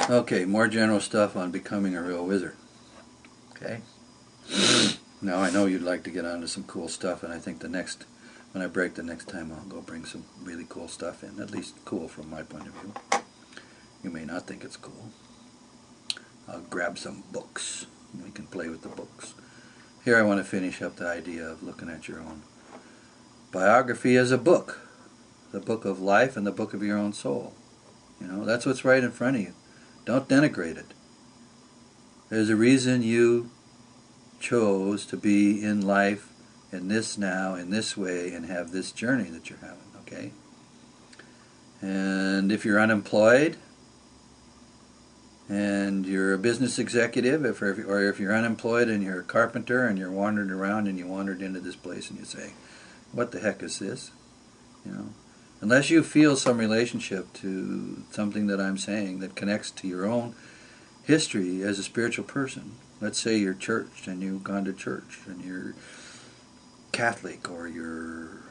Okay, more general stuff on becoming a real wizard. Okay? Now I know you'd like to get onto some cool stuff, and I think when I break the next time, I'll go bring some really cool stuff in. At least cool from my point of view. You may not think it's cool. I'll grab some books. We can play with the books. Here I want to finish up the idea of looking at your own biography as a book. The book of life and the book of your own soul. You know, that's what's right in front of you. Don't denigrate it. There's a reason you chose to be in life in this now, in this way, and have this journey that you're having, okay? And if you're unemployed, and you're a business executive, or if you're unemployed and you're a carpenter and you're wandering around and you wandered into this place and you say, what the heck is this? You know, unless you feel some relationship to something that I'm saying that connects to your own history as a spiritual person. Let's say you're churched and you've gone to church and you're Catholic or you're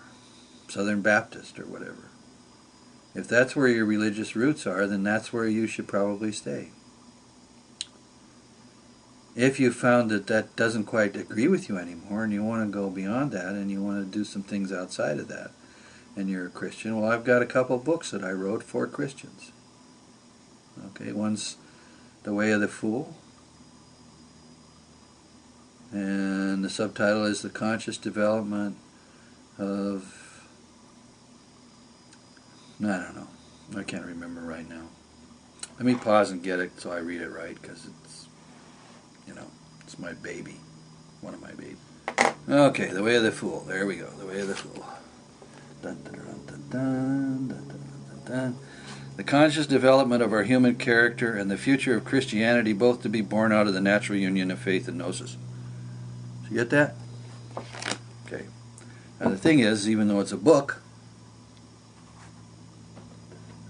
Southern Baptist or whatever. If that's where your religious roots are, then that's where you should probably stay. If you found that that doesn't quite agree with you anymore and you want to go beyond that and you want to do some things outside of that and you're a Christian, well, I've got a couple books that I wrote for Christians. Okay, one's The Way of the Fool, and the subtitle is The Conscious Development of, I don't know, I can't remember right now. Let me pause and get it so I read it right, because it's, you know, it's my baby, one of my babies. Okay, The Way of the Fool, there we go, The Way of the Fool. Dun, dun, dun, dun, dun, dun, dun, dun, dun. The conscious development of our human character and the future of Christianity, both to be born out of the natural union of faith and gnosis. So you get that? Okay. Now the thing is, even though it's a book,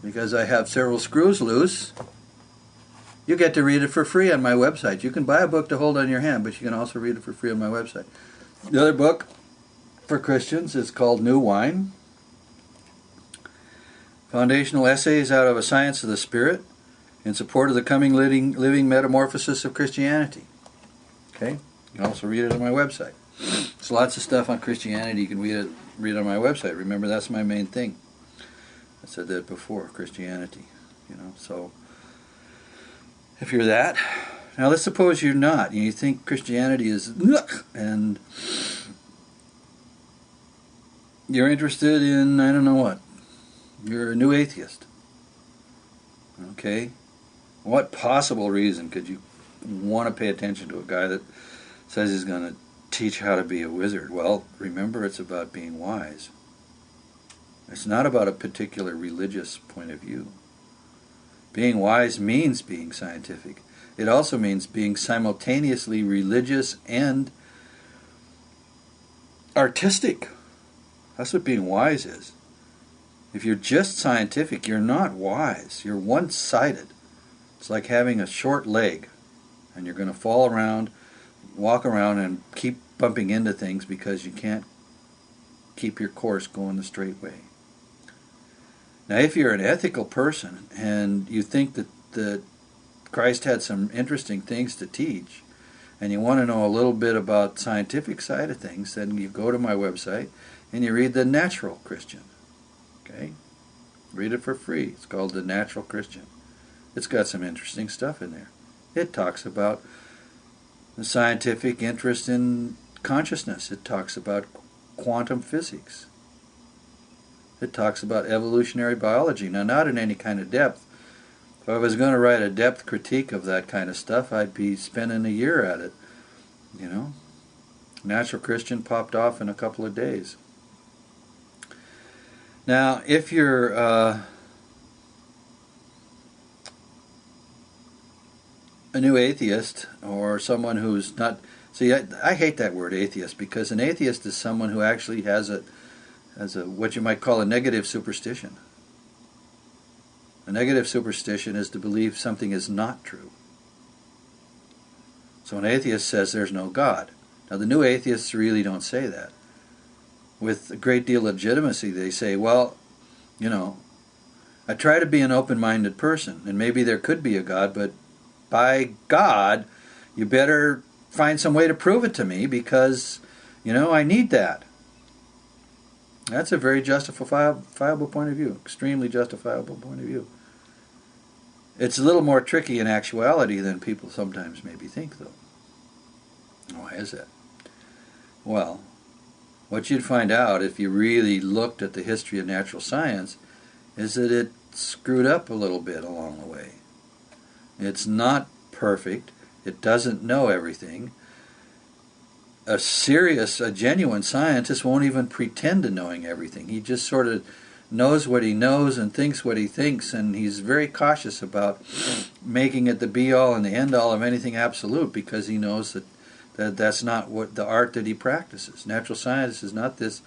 because I have several screws loose, you get to read it for free on my website. You can buy a book to hold on your hand, but you can also read it for free on my website. The other book for Christians is called New Wine. Foundational Essays out of a Science of the Spirit in support of the coming living metamorphosis of Christianity. Okay? You can also read it on my website. There's lots of stuff on Christianity you can read on my website. Remember, that's my main thing. I said that before, Christianity. You know, so if you're that, now let's suppose you're not. You think Christianity is and you're interested in, I don't know what. You're a new atheist. Okay? What possible reason could you want to pay attention to a guy that says he's going to teach how to be a wizard? Well, remember, it's about being wise. It's not about a particular religious point of view. Being wise means being scientific. It also means being simultaneously religious and artistic. That's what being wise is. If you're just scientific, you're not wise. You're one-sided. It's like having a short leg, and you're going to fall around, walk around, and keep bumping into things because you can't keep your course going the straight way. Now, if you're an ethical person and you think that Christ had some interesting things to teach, and you want to know a little bit about the scientific side of things, then you go to my website and you read The Natural Christian. Okay? Read it for free. It's called The Natural Christian. It's got some interesting stuff in there. It talks about the scientific interest in consciousness. It talks about quantum physics. It talks about evolutionary biology. Now, not in any kind of depth. If I was going to write a depth critique of that kind of stuff, I'd be spending a year at it. You know? Natural Christian popped off in a couple of days. Now, if you're a new atheist or someone who's not... See, I hate that word atheist, because an atheist is someone who actually has a what you might call a negative superstition. A negative superstition is to believe something is not true. So an atheist says there's no God. Now, the new atheists really don't say that. With a great deal of legitimacy, they say, well, you know, I try to be an open-minded person, and maybe there could be a God, but by God, you better find some way to prove it to me because, I need that. That's a very justifiable point of view, extremely justifiable point of view. It's a little more tricky in actuality than people sometimes maybe think, though. Why is that? Well, what you'd find out if you really looked at the history of natural science is that it screwed up a little bit along the way. It's not perfect. It doesn't know everything. A genuine scientist won't even pretend to knowing everything. He just sort of knows what he knows and thinks what he thinks, and he's very cautious about making it the be-all and the end-all of anything absolute because he knows that's not what the art that he practices. Natural science is not this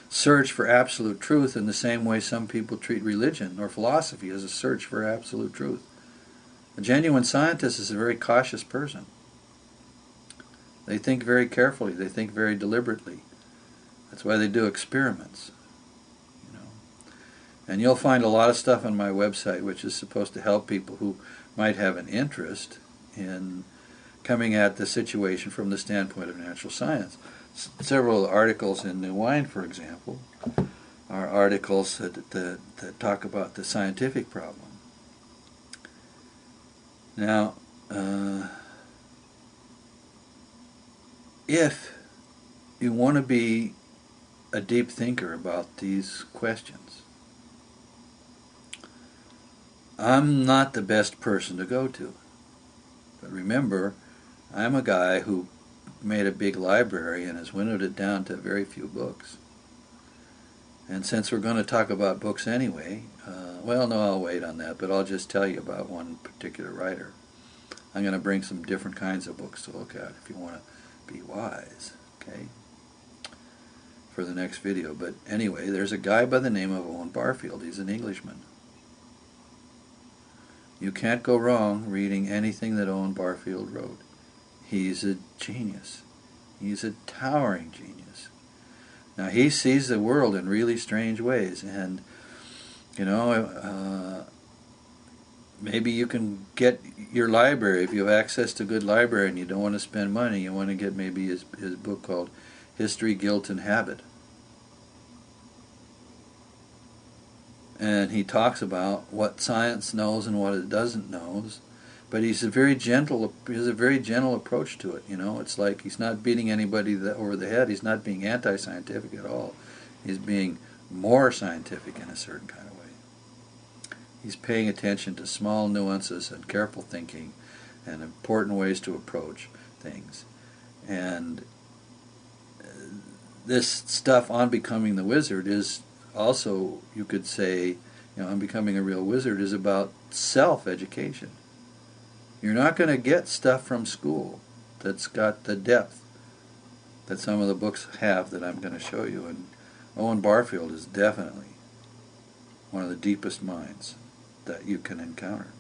search for absolute truth in the same way some people treat religion or philosophy as a search for absolute truth. A genuine scientist is a very cautious person. They think very carefully. They think very deliberately. That's why they do experiments. And you'll find a lot of stuff on my website which is supposed to help people who might have an interest in coming at the situation from the standpoint of natural science. Several articles in New Wine, for example, are articles that talk about the scientific problem. Now, if you want to be a deep thinker about these questions, I'm not the best person to go to. But remember, I'm a guy who made a big library and has winnowed it down to very few books. And since we're going to talk about books anyway, I'll wait on that, but I'll just tell you about one particular writer. I'm going to bring some different kinds of books to look at if you want to be wise, okay, for the next video. But anyway, there's a guy by the name of Owen Barfield. He's an Englishman. You can't go wrong reading anything that Owen Barfield wrote. He's a genius. He's a towering genius. Now, he sees the world in really strange ways, and, maybe you can get your library, if you have access to a good library and you don't want to spend money, you want to get maybe his book called History, Guilt, and Habit. And he talks about what science knows and what it doesn't know, but he's a very gentle approach to it. It's like he's not beating anybody over the head. He's not being anti-scientific at all. He's being more scientific in a certain kind of way. He's paying attention to small nuances and careful thinking and important ways to approach things. And this stuff on Becoming the Wizard is also, you could say, on Becoming a Real Wizard is about self-education. You're not going to get stuff from school that's got the depth that some of the books have that I'm going to show you. And Owen Barfield is definitely one of the deepest minds that you can encounter.